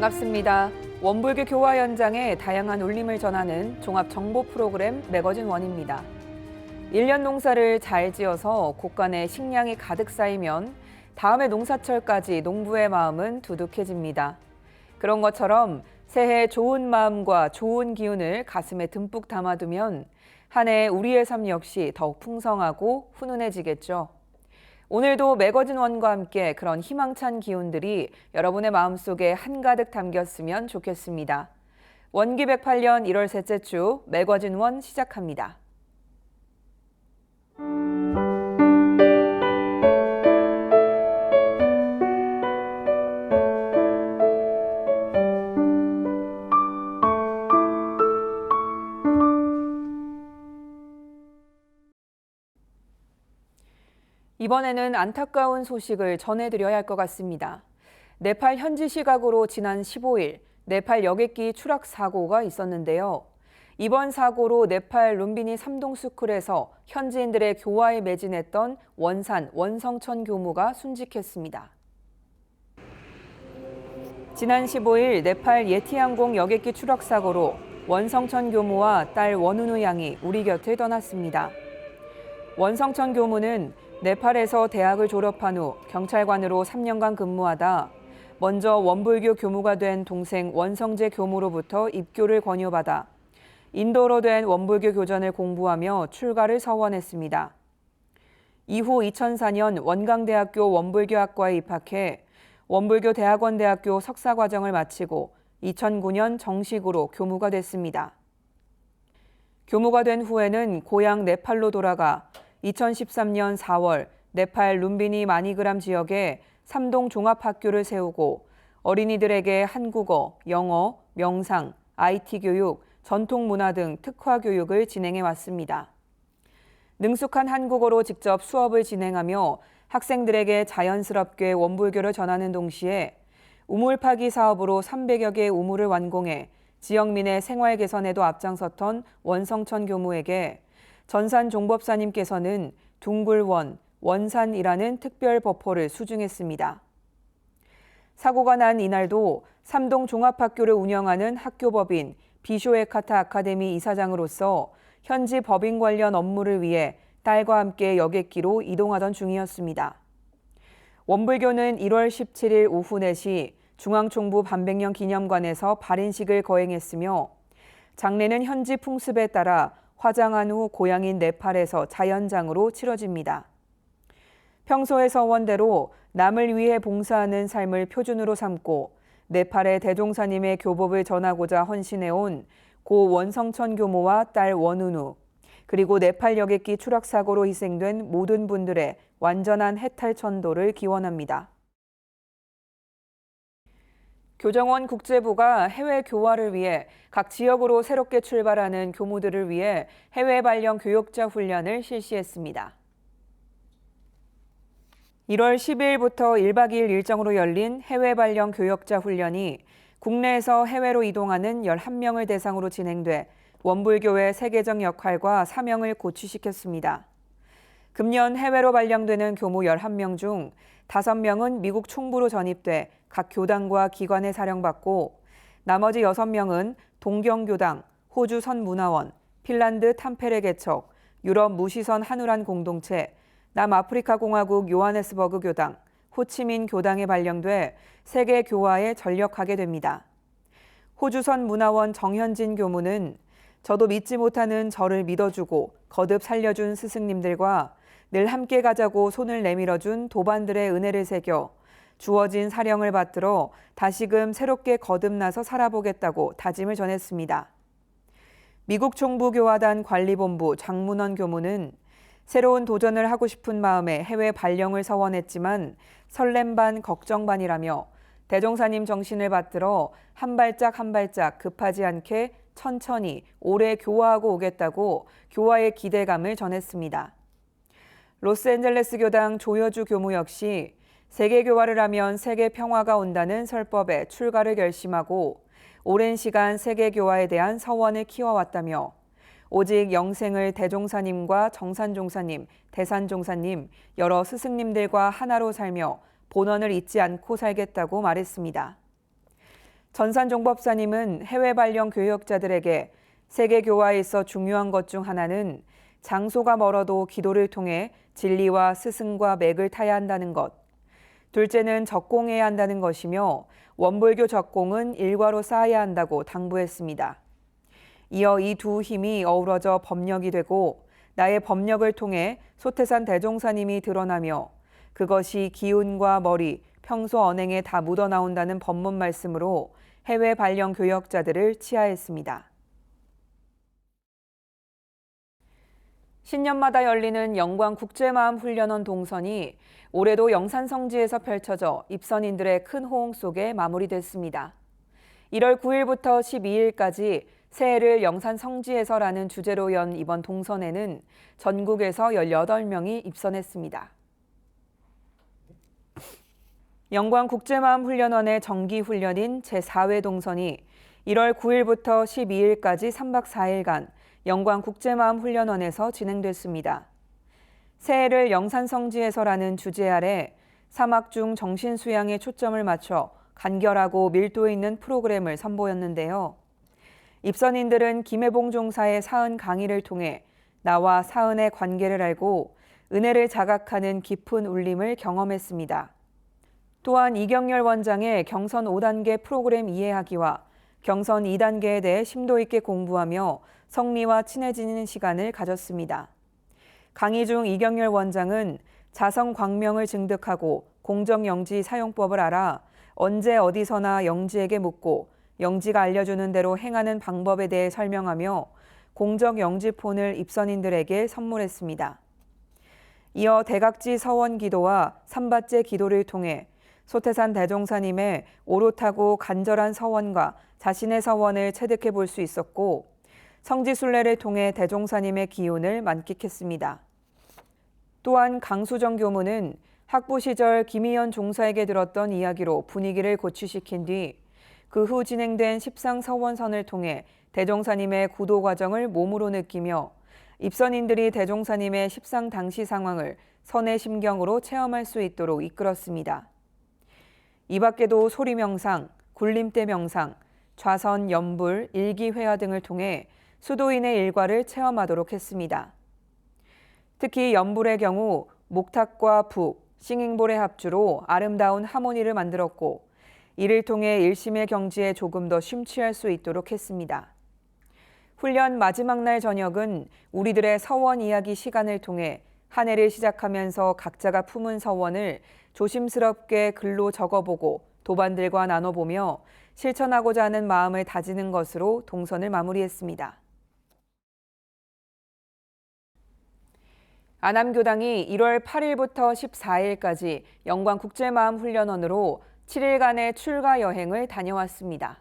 반갑습니다. 원불교 교화 현장의 다양한 울림을 전하는 종합 정보 프로그램 매거진 원입니다. 1년 농사를 잘 지어서 곳간에 식량이 가득 쌓이면 다음해 농사철까지 농부의 마음은 두둑해집니다. 그런 것처럼 새해 좋은 마음과 좋은 기운을 가슴에 듬뿍 담아두면 한 해 우리의 삶 역시 더욱 풍성하고 훈훈해지겠죠. 오늘도 매거진 원과 함께 그런 희망찬 기운들이 여러분의 마음속에 한가득 담겼으면 좋겠습니다. 원기 108년 1월 셋째 주 매거진 원 시작합니다. 이번에는 안타까운 소식을 전해드려야 할 것 같습니다. 네팔 현지 시각으로 지난 15일 네팔 여객기 추락 사고가 있었는데요. 이번 사고로 네팔 룸비니 삼동스쿨에서 현지인들의 교화에 매진했던 원산 원성천 교무가 순직했습니다. 지난 15일 네팔 예티항공 여객기 추락 사고로 원성천 교무와 딸 원우누 양이 우리 곁을 떠났습니다. 원성천 교무는 네팔에서 대학을 졸업한 후 경찰관으로 3년간 근무하다 먼저 원불교 교무가 된 동생 원성재 교무로부터 입교를 권유받아 인도로 된 원불교 교전을 공부하며 출가를 서원했습니다. 이후 2004년 원광대학교 원불교학과에 입학해 원불교 대학원대학교 석사과정을 마치고 2009년 정식으로 교무가 됐습니다. 교무가 된 후에는 고향 네팔로 돌아가 2013년 4월 네팔 룸비니 마니그람 지역에 삼동 종합학교를 세우고 어린이들에게 한국어, 영어, 명상, IT 교육, 전통문화 등 특화 교육을 진행해 왔습니다. 능숙한 한국어로 직접 수업을 진행하며 학생들에게 자연스럽게 원불교를 전하는 동시에 우물 파기 사업으로 300여 개의 우물을 완공해 지역민의 생활 개선에도 앞장섰던 원성천 교무에게 전산 종법사님께서는 둥굴원, 원산이라는 특별 법호를 수중했습니다. 사고가 난 이날도 삼동 종합학교를 운영하는 학교법인 비쇼에카타 아카데미 이사장으로서 현지 법인 관련 업무를 위해 딸과 함께 여객기로 이동하던 중이었습니다. 원불교는 1월 17일 오후 4시 중앙총부 반백년 기념관에서 발인식을 거행했으며 장례는 현지 풍습에 따라 화장한 후 고향인 네팔에서 자연장으로 치러집니다. 평소의 서원대로 남을 위해 봉사하는 삶을 표준으로 삼고 네팔의 대종사님의 교법을 전하고자 헌신해온 고 원성천 교무와 딸 원우누, 그리고 네팔 여객기 추락 사고로 희생된 모든 분들의 완전한 해탈 천도를 기원합니다. 교정원 국제부가 해외 교화를 위해 각 지역으로 새롭게 출발하는 교무들을 위해 해외 발령 교역자 훈련을 실시했습니다. 1월 12일부터 1박 2일 일정으로 열린 해외 발령 교역자 훈련이 국내에서 해외로 이동하는 11명을 대상으로 진행돼 원불교의 세계적 역할과 사명을 고취시켰습니다. 금년 해외로 발령되는 교무 11명 중 5명은 미국 총부로 전입돼 각 교당과 기관에 사령받고 나머지 6명은 동경교당, 호주 선문화원, 핀란드 탐페레 개척, 유럽 무시선 한우란 공동체, 남아프리카 공화국 요하네스버그 교당, 호치민 교당에 발령돼 세계 교화에 전력하게 됩니다. 호주선 문화원 정현진 교무는 저도 믿지 못하는 저를 믿어주고 거듭 살려준 스승님들과 늘 함께 가자고 손을 내밀어준 도반들의 은혜를 새겨 주어진 사령을 받들어 다시금 새롭게 거듭나서 살아보겠다고 다짐을 전했습니다. 미국 총부교화단 관리본부 장문원 교무는 새로운 도전을 하고 싶은 마음에 해외 발령을 서원했지만 설렘 반 걱정 반이라며 대종사님 정신을 받들어 한 발짝 한 발짝 급하지 않게 천천히 오래 교화하고 오겠다고 교화의 기대감을 전했습니다. 로스앤젤레스 교당 조여주 교무 역시 세계 교화를 하면 세계 평화가 온다는 설법에 출가를 결심하고 오랜 시간 세계 교화에 대한 서원을 키워왔다며 오직 영생을 대종사님과 정산종사님, 대산종사님, 여러 스승님들과 하나로 살며 본원을 잊지 않고 살겠다고 말했습니다. 전산종법사님은 해외 발령 교역자들에게 세계 교화에 있어 중요한 것 중 하나는 장소가 멀어도 기도를 통해 진리와 스승과 맥을 타야 한다는 것, 둘째는 적공해야 한다는 것이며 원불교 적공은 일과로 쌓아야 한다고 당부했습니다. 이어 이 두 힘이 어우러져 법력이 되고 나의 법력을 통해 소태산 대종사님이 드러나며 그것이 기운과 머리, 평소 언행에 다 묻어나온다는 법문 말씀으로 해외 발령 교역자들을 치하했습니다. 신년마다 열리는 영광국제마음훈련원 동선이 올해도 영산성지에서 펼쳐져 입선인들의 큰 호응 속에 마무리됐습니다. 1월 9일부터 12일까지 새해를 영산성지에서라는 주제로 연 이번 동선에는 전국에서 18명이 입선했습니다. 영광국제마음훈련원의 정기훈련인 제4회 동선이 1월 9일부터 12일까지 3박 4일간 영광국제마음훈련원에서 진행됐습니다. 새해를 영산성지에서라는 주제 아래 사막 중 정신수양에 초점을 맞춰 간결하고 밀도 있는 프로그램을 선보였는데요. 입선인들은 김해봉 종사의 사은 강의를 통해 나와 사은의 관계를 알고 은혜를 자각하는 깊은 울림을 경험했습니다. 또한 이경열 원장의 경선 5단계 프로그램 이해하기와 경선 2단계에 대해 심도 있게 공부하며 성리와 친해지는 시간을 가졌습니다. 강의 중 이경열 원장은 자성 광명을 증득하고 공정영지 사용법을 알아 언제 어디서나 영지에게 묻고 영지가 알려주는 대로 행하는 방법에 대해 설명하며 공정영지폰을 입선인들에게 선물했습니다. 이어 대각지 서원 기도와 삼바째 기도를 통해 소태산 대종사님의 오롯하고 간절한 서원과 자신의 서원을 체득해 볼 수 있었고 성지순례를 통해 대종사님의 기운을 만끽했습니다. 또한 강수정 교무는 학부 시절 김희연 종사에게 들었던 이야기로 분위기를 고취시킨 뒤 그 후 진행된 십상 서원선을 통해 대종사님의 구도 과정을 몸으로 느끼며 입선인들이 대종사님의 십상 당시 상황을 선의 심경으로 체험할 수 있도록 이끌었습니다. 이 밖에도 소리명상, 굴림대 명상, 좌선, 연불, 일기회화 등을 통해 수도인의 일과를 체험하도록 했습니다. 특히 연불의 경우 목탁과 북, 싱잉볼의 합주로 아름다운 하모니를 만들었고 이를 통해 일심의 경지에 조금 더 심취할 수 있도록 했습니다. 훈련 마지막 날 저녁은 우리들의 서원 이야기 시간을 통해 한 해를 시작하면서 각자가 품은 서원을 조심스럽게 글로 적어보고 도반들과 나눠보며 실천하고자 하는 마음을 다지는 것으로 동선을 마무리했습니다. 안암교당이 1월 8일부터 14일까지 영광국제마음훈련원으로 7일간의 출가 여행을 다녀왔습니다.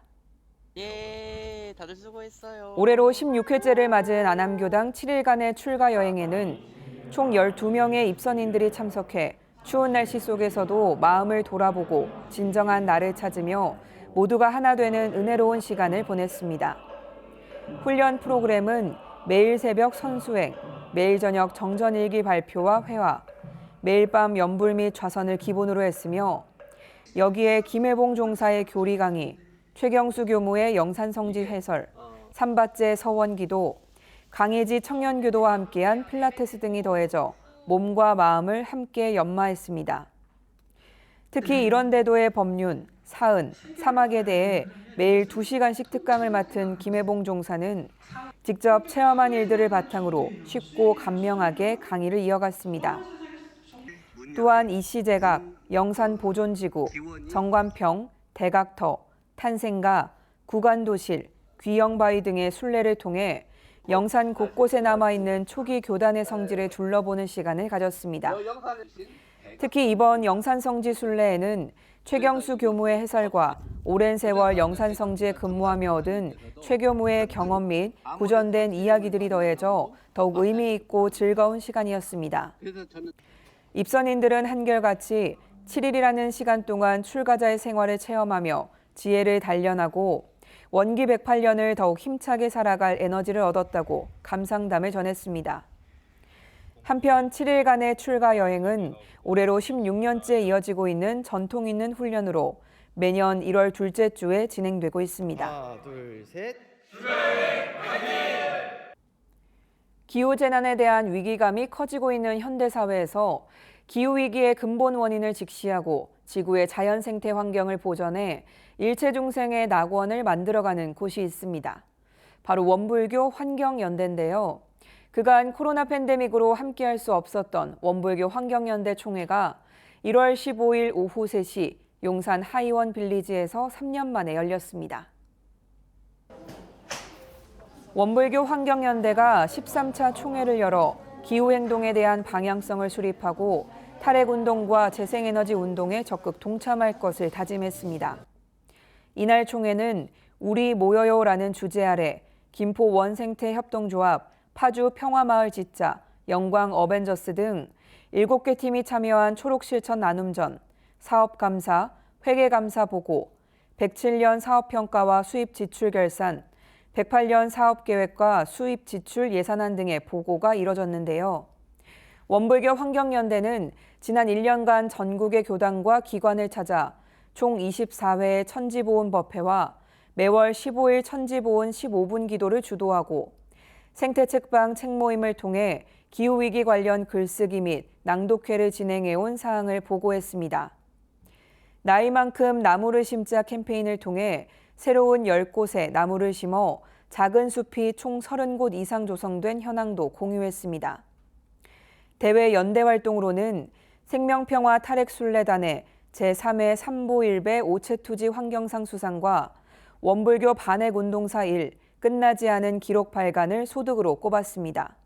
예, 다들 수고했어요. 올해로 16회째를 맞은 안암교당 7일간의 출가 여행에는 총 12명의 입선인들이 참석해 추운 날씨 속에서도 마음을 돌아보고 진정한 나를 찾으며 모두가 하나 되는 은혜로운 시간을 보냈습니다. 훈련 프로그램은 매일 새벽 선수행, 매일 저녁 정전일기 발표와 회화, 매일 밤 연불 및 좌선을 기본으로 했으며 여기에 김해봉 종사의 교리 강의, 최경수 교무의 영산성지 해설, 삼바째 서원기도, 강혜지 청년교도와 함께한 필라테스 등이 더해져 몸과 마음을 함께 연마했습니다. 특히 이런 대도의 법륜, 사은, 사막에 대해 매일 2시간씩 특강을 맡은 김해봉 종사는 직접 체험한 일들을 바탕으로 쉽고 감명하게 강의를 이어갔습니다. 또한 이시제각, 영산보존지구, 정관평, 대각터, 탄생가, 구간도실, 귀영바위 등의 순례를 통해 영산 곳곳에 남아있는 초기 교단의 성지를 둘러보는 시간을 가졌습니다. 특히 이번 영산성지 순례에는 최경수 교무의 해설과 오랜 세월 영산성지에 근무하며 얻은 최 교무의 경험 및 구전된 이야기들이 더해져 더욱 의미 있고 즐거운 시간이었습니다. 입선인들은 한결같이 7일이라는 시간 동안 출가자의 생활을 체험하며 지혜를 단련하고 원기 108년을 더욱 힘차게 살아갈 에너지를 얻었다고 감상담을 전했습니다. 한편 7일간의 출가 여행은 올해로 16년째 이어지고 있는 전통 있는 훈련으로 매년 1월 둘째 주에 진행되고 있습니다. 하나, 둘, 셋. 기후재난에 대한 위기감이 커지고 있는 현대사회에서 기후위기의 근본 원인을 직시하고 지구의 자연생태 환경을 보전해 일체중생의 낙원을 만들어가는 곳이 있습니다. 바로 원불교 환경연대인데요. 그간 코로나 팬데믹으로 함께할 수 없었던 원불교 환경연대 총회가 1월 15일 오후 3시 용산 하이원 빌리지에서 3년 만에 열렸습니다. 원불교 환경연대가 13차 총회를 열어 기후행동에 대한 방향성을 수립하고 탈핵운동과 재생에너지 운동에 적극 동참할 것을 다짐했습니다. 이날 총회는 우리 모여요라는 주제 아래 김포 원생태 협동조합, 파주 평화마을 지자, 영광 어벤져스 등 7개 팀이 참여한 초록실천 나눔전, 사업감사, 회계감사 보고, 107년 사업평가와 수입 지출 결산, 108년 사업계획과 수입 지출 예산안 등의 보고가 이뤄졌는데요. 원불교 환경연대는 지난 1년간 전국의 교단과 기관을 찾아 총 24회의 천지보훈법회와 매월 15일 천지보훈 15분 기도를 주도하고 생태책방 책모임을 통해 기후위기 관련 글쓰기 및 낭독회를 진행해온 사항을 보고했습니다. 나이만큼 나무를 심자 캠페인을 통해 새로운 10곳에 나무를 심어 작은 숲이 총 30곳 이상 조성된 현황도 공유했습니다. 대회 연대 활동으로는 생명평화 탈핵순례단의 제3회 삼보일배 오체투지 환경상 수상과 원불교 반핵운동사 1 끝나지 않은 기록 발간을 소득으로 꼽았습니다.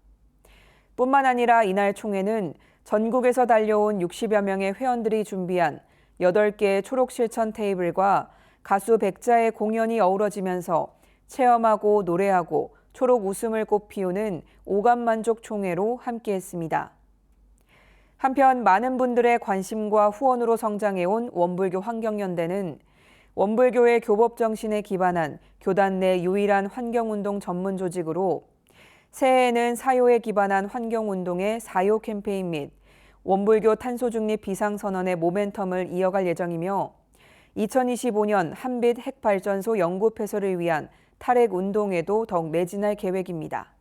뿐만 아니라 이날 총회는 전국에서 달려온 60여 명의 회원들이 준비한 8개의 초록실천 테이블과 가수 백자의 공연이 어우러지면서 체험하고 노래하고 초록 웃음을 꽃피우는 오감만족 총회로 함께했습니다. 한편 많은 분들의 관심과 후원으로 성장해온 원불교 환경연대는 원불교의 교법 정신에 기반한 교단 내 유일한 환경운동 전문 조직으로 새해에는 사요에 기반한 환경운동의 사요 캠페인 및 원불교 탄소중립 비상선언의 모멘텀을 이어갈 예정이며 2025년 한빛 핵발전소 영구 폐쇄를 위한 탈핵 운동에도 더욱 매진할 계획입니다.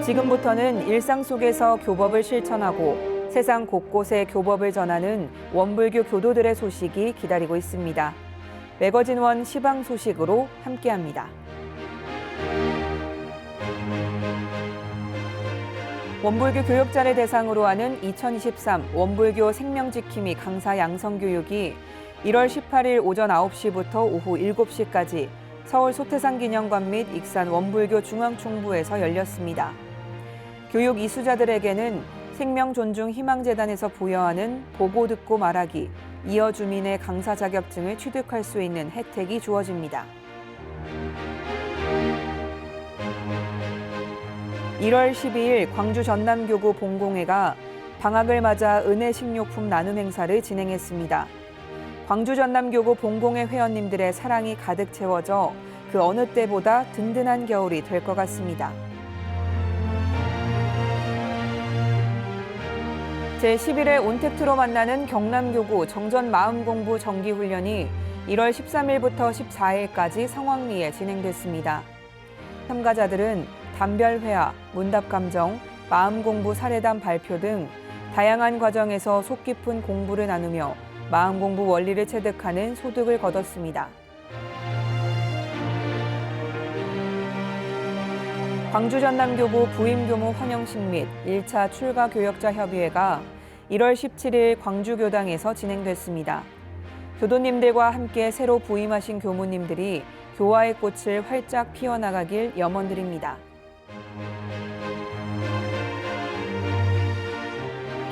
지금부터는 일상 속에서 교법을 실천하고 세상 곳곳에 교법을 전하는 원불교 교도들의 소식이 기다리고 있습니다. 매거진원 시방 소식으로 함께합니다. 원불교 교역자를 대상으로 하는 2023 원불교 생명지킴이 강사 양성교육이 1월 18일 오전 9시부터 오후 7시까지 서울 소태산 기념관 및 익산 원불교 중앙총부에서 열렸습니다. 교육 이수자들에게는 생명존중희망재단에서 부여하는 보고 듣고 말하기, 이어주민의 강사 자격증을 취득할 수 있는 혜택이 주어집니다. 1월 12일 광주 전남교구 봉공회가 방학을 맞아 은혜 식료품 나눔 행사를 진행했습니다. 광주 전남교구 봉공회 회원님들의 사랑이 가득 채워져 그 어느 때보다 든든한 겨울이 될 것 같습니다. 제11회 온택트로 만나는 경남교구 정전마음공부 정기훈련이 1월 13일부터 14일까지 성황리에 진행됐습니다. 참가자들은 담별회화, 문답감정, 마음공부 사례담 발표 등 다양한 과정에서 속 깊은 공부를 나누며 마음공부 원리를 체득하는 소득을 거뒀습니다. 광주 전남교구 부임교무 환영식 및 1차 출가 교역자 협의회가 1월 17일 광주교당에서 진행됐습니다. 교도님들과 함께 새로 부임하신 교무님들이 교화의 꽃을 활짝 피워나가길 염원드립니다.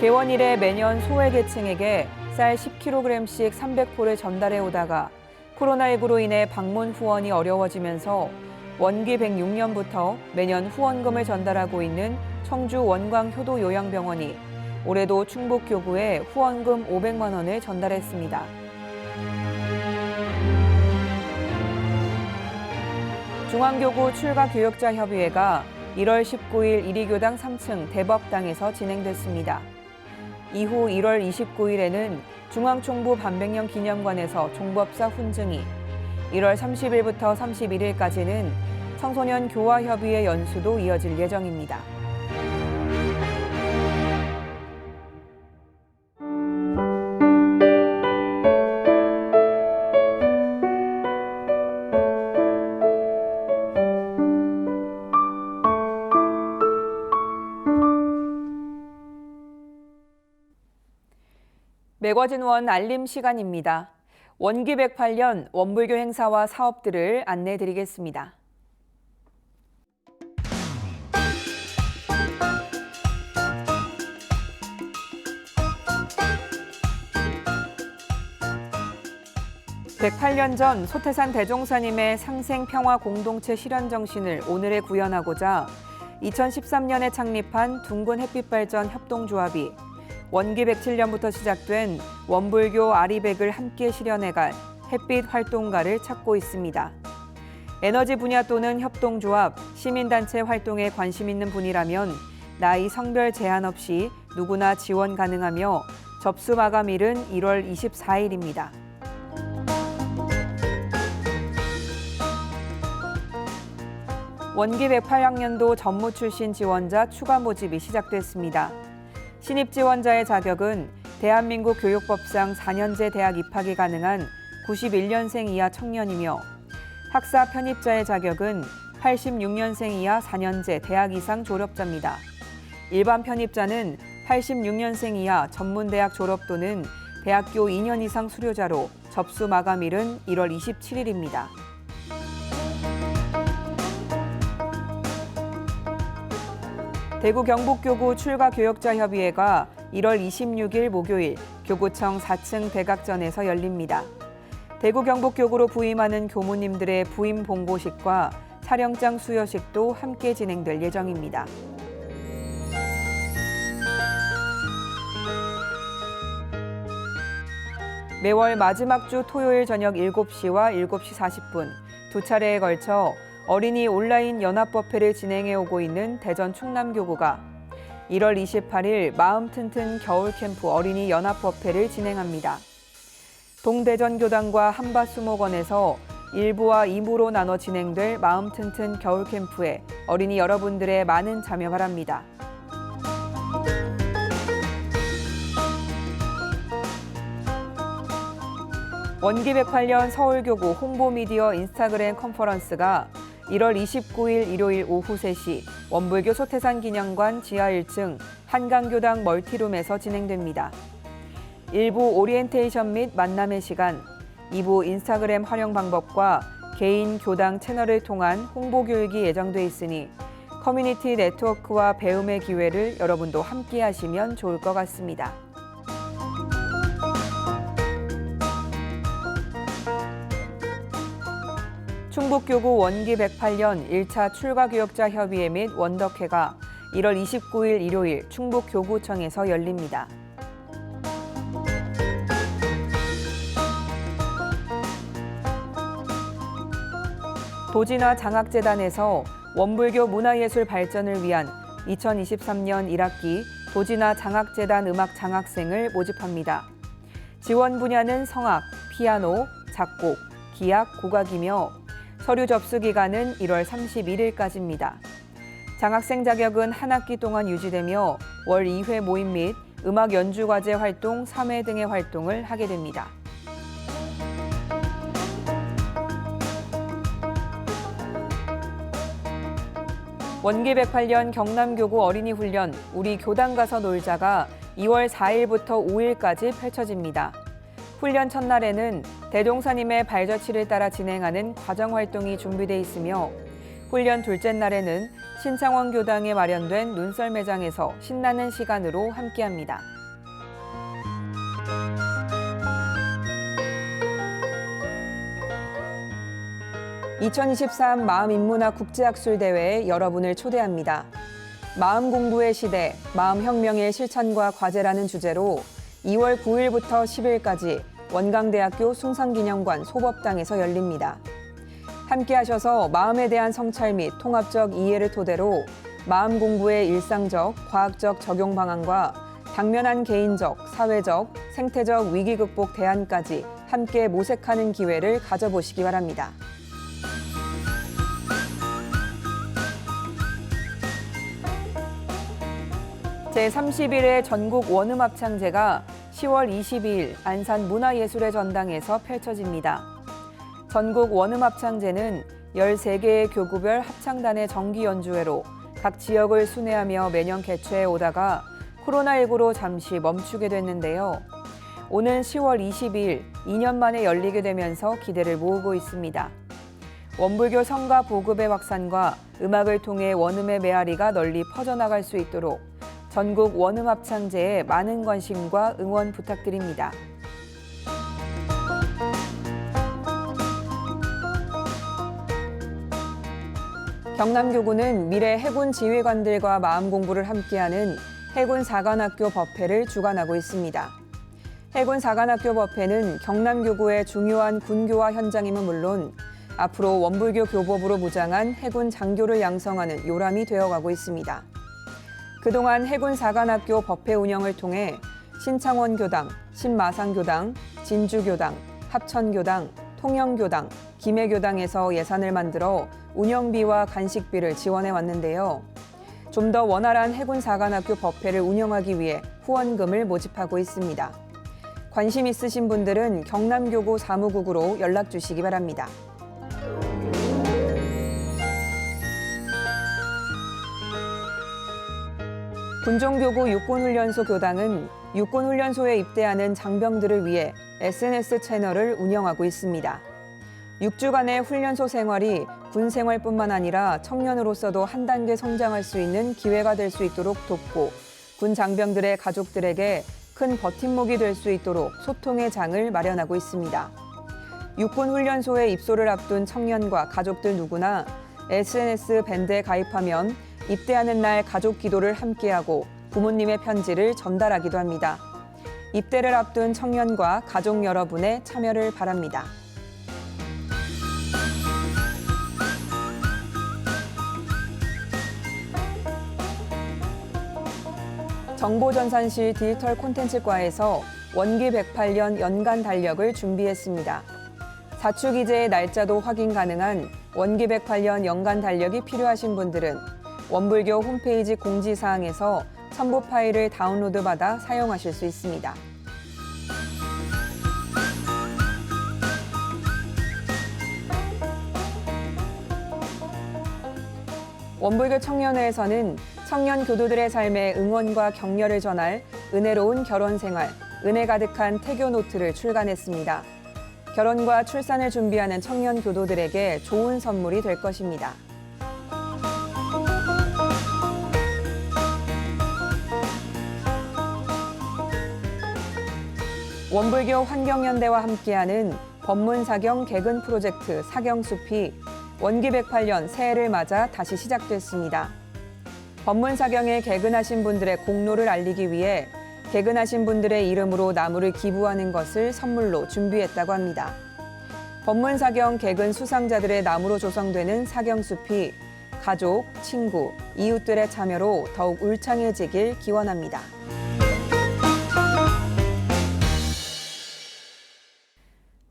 개원 이래 매년 소외계층에게 쌀 10kg씩 300포를 전달해 오다가 코로나19로 인해 방문 후원이 어려워지면서 원기 106년부터 매년 후원금을 전달하고 있는 청주 원광효도요양병원이 올해도 충북교구에 후원금 500만 원을 전달했습니다. 중앙교구 출가교역자협의회가 1월 19일 이리교당 3층 대법당에서 진행됐습니다. 이후 1월 29일에는 중앙총부 반백년 기념관에서 종법사 훈증이, 1월 30일부터 31일까지는 청소년 교화협의회 연수도 이어질 예정입니다. 매거진원 알림 시간입니다. 원기 108년 원불교 행사와 사업들을 안내드리겠습니다. (108년) 전 소태산 대종사님의 상생평화 공동체 실현 정신을 오늘에 구현하고자 2013년에 창립한 둥근 햇빛발전 협동조합이 원기 107년부터 시작된 원불교 아리백을 함께 실현해갈 햇빛 활동가를 찾고 있습니다. 에너지 분야 또는 협동조합, 시민단체 활동에 관심 있는 분이라면 나이, 성별 제한 없이 누구나 지원 가능하며 접수 마감일은 1월 24일입니다. 원기 108학년도 전무 출신 지원자 추가 모집이 시작됐습니다. 신입 지원자의 자격은 대한민국 교육법상 4년제 대학 입학이 가능한 91년생 이하 청년이며 학사 편입자의 자격은 86년생 이하 4년제 대학 이상 졸업자입니다. 일반 편입자는 86년생 이하 전문대학 졸업 또는 대학교 2년 이상 수료자로 접수 마감일은 1월 27일입니다. 대구 경북교구 출가교역자협의회가 1월 26일 목요일 교구청 4층 대각전에서 열립니다. 대구 경북교구로 부임하는 교무님들의 부임 봉고식과 촬영장 수여식도 함께 진행될 예정입니다. 매월 마지막 주 토요일 저녁 7시와 7시 40분 두 차례에 걸쳐 어린이 온라인 연합법회를 진행해 오고 있는 대전 충남교구가 1월 28일 마음 튼튼 겨울 캠프 어린이 연합법회를 진행합니다. 동대전교당과 한밭수목원에서 1부와 2부로 나눠 진행될 마음 튼튼 겨울 캠프에 어린이 여러분들의 많은 참여 바랍니다. 원기 108년 서울교구 홍보미디어 인스타그램 컨퍼런스가 1월 29일 일요일 오후 3시 원불교 소태산 기념관 지하 1층 한강교당 멀티룸에서 진행됩니다. 1부 오리엔테이션 및 만남의 시간, 2부 인스타그램 활용 방법과 개인 교당 채널을 통한 홍보 교육이 예정돼 있으니 커뮤니티 네트워크와 배움의 기회를 여러분도 함께 하시면 좋을 것 같습니다. 충북교구 원기 108년 1차 출가교역자협의회 및 원덕회가 1월 29일 일요일 충북교구청에서 열립니다. 도지나 장학재단에서 원불교 문화예술 발전을 위한 2023년 1학기 도지나 장학재단 음악 장학생을 모집합니다. 지원 분야는 성악, 피아노, 작곡, 기악, 국악이며 서류 접수 기간은 1월 31일까지입니다. 장학생 자격은 한 학기 동안 유지되며 월 2회 모임 및 음악 연주과제 활동 3회 등의 활동을 하게 됩니다. 원기 108년 경남교구 어린이훈련 우리 교당 가서 놀자가 2월 4일부터 5일까지 펼쳐집니다. 훈련 첫날에는 대종사님의 발자취를 따라 진행하는 과정활동이 준비돼 있으며 훈련 둘째 날에는 신창원 교당에 마련된 눈썰 매장에서 신나는 시간으로 함께합니다. 2023 마음인문학 국제학술대회에 여러분을 초대합니다. 마음 공부의 시대, 마음혁명의 실천과 과제라는 주제로 2월 9일부터 10일까지 원광대학교 숭상기념관 소법당에서 열립니다. 함께 하셔서 마음에 대한 성찰 및 통합적 이해를 토대로 마음 공부의 일상적, 과학적 적용 방안과 당면한 개인적, 사회적, 생태적 위기 극복 대안까지 함께 모색하는 기회를 가져보시기 바랍니다. 제31회 전국 원음합창제가 10월 22일 안산 문화예술의 전당에서 펼쳐집니다. 전국 원음합창제는 13개의 교구별 합창단의 정기 연주회로 각 지역을 순회하며 매년 개최해 오다가 코로나19로 잠시 멈추게 됐는데요. 오는 10월 22일 2년 만에 열리게 되면서 기대를 모으고 있습니다. 원불교 성가 보급의 확산과 음악을 통해 원음의 메아리가 널리 퍼져나갈 수 있도록 전국 원음합창제에 많은 관심과 응원 부탁드립니다. 경남교구는 미래 해군 지휘관들과 마음 공부를 함께하는 해군사관학교 법회를 주관하고 있습니다. 해군사관학교 법회는 경남교구의 중요한 군교화 현장임은 물론 앞으로 원불교 교법으로 무장한 해군 장교를 양성하는 요람이 되어가고 있습니다. 그동안 해군사관학교 법회 운영을 통해 신창원교당, 신마상교당, 진주교당, 합천교당, 통영교당, 김해교당에서 예산을 만들어 운영비와 간식비를 지원해 왔는데요. 좀 더 원활한 해군사관학교 법회를 운영하기 위해 후원금을 모집하고 있습니다. 관심 있으신 분들은 경남교구 사무국으로 연락 주시기 바랍니다. 군종교구 육군훈련소 교당은 육군훈련소에 입대하는 장병들을 위해 SNS 채널을 운영하고 있습니다. 6주간의 훈련소 생활이 군 생활뿐만 아니라 청년으로서도 한 단계 성장할 수 있는 기회가 될 수 있도록 돕고 군 장병들의 가족들에게 큰 버팀목이 될 수 있도록 소통의 장을 마련하고 있습니다. 육군훈련소에 입소를 앞둔 청년과 가족들 누구나 SNS 밴드에 가입하면 입대하는 날 가족 기도를 함께하고 부모님의 편지를 전달하기도 합니다. 입대를 앞둔 청년과 가족 여러분의 참여를 바랍니다. 정보전산실 디지털 콘텐츠과에서 원기 108년 연간 달력을 준비했습니다. 사축이제의 날짜도 확인 가능한 원기 108년 연간 달력이 필요하신 분들은 원불교 홈페이지 공지사항에서 첨부 파일을 다운로드 받아 사용하실 수 있습니다. 원불교 청년회에서는 청년 교도들의 삶에 응원과 격려를 전할 은혜로운 결혼 생활, 은혜 가득한 태교 노트를 출간했습니다. 결혼과 출산을 준비하는 청년 교도들에게 좋은 선물이 될 것입니다. 원불교 환경연대와 함께하는 법문사경 개근 프로젝트 사경숲이 원기 108년 새해를 맞아 다시 시작됐습니다. 법문사경에 개근하신 분들의 공로를 알리기 위해 개근하신 분들의 이름으로 나무를 기부하는 것을 선물로 준비했다고 합니다. 법문사경 개근 수상자들의 나무로 조성되는 사경숲이 가족, 친구, 이웃들의 참여로 더욱 울창해지길 기원합니다.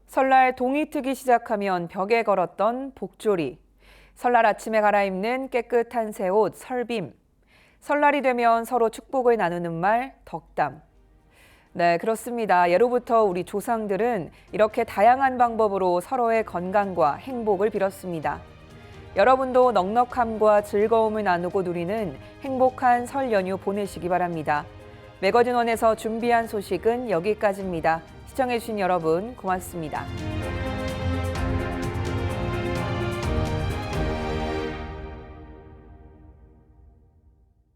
설날 동이 트기 시작하면 벽에 걸었던 복조리, 설날 아침에 갈아입는 깨끗한 새 옷 설빔, 설날이 되면 서로 축복을 나누는 말 덕담. 네, 그렇습니다. 예로부터 우리 조상들은 이렇게 다양한 방법으로 서로의 건강과 행복을 빌었습니다. 여러분도 넉넉함과 즐거움을 나누고 누리는 행복한 설 연휴 보내시기 바랍니다. 매거진원에서 준비한 소식은 여기까지입니다. 시청해주신 여러분 고맙습니다.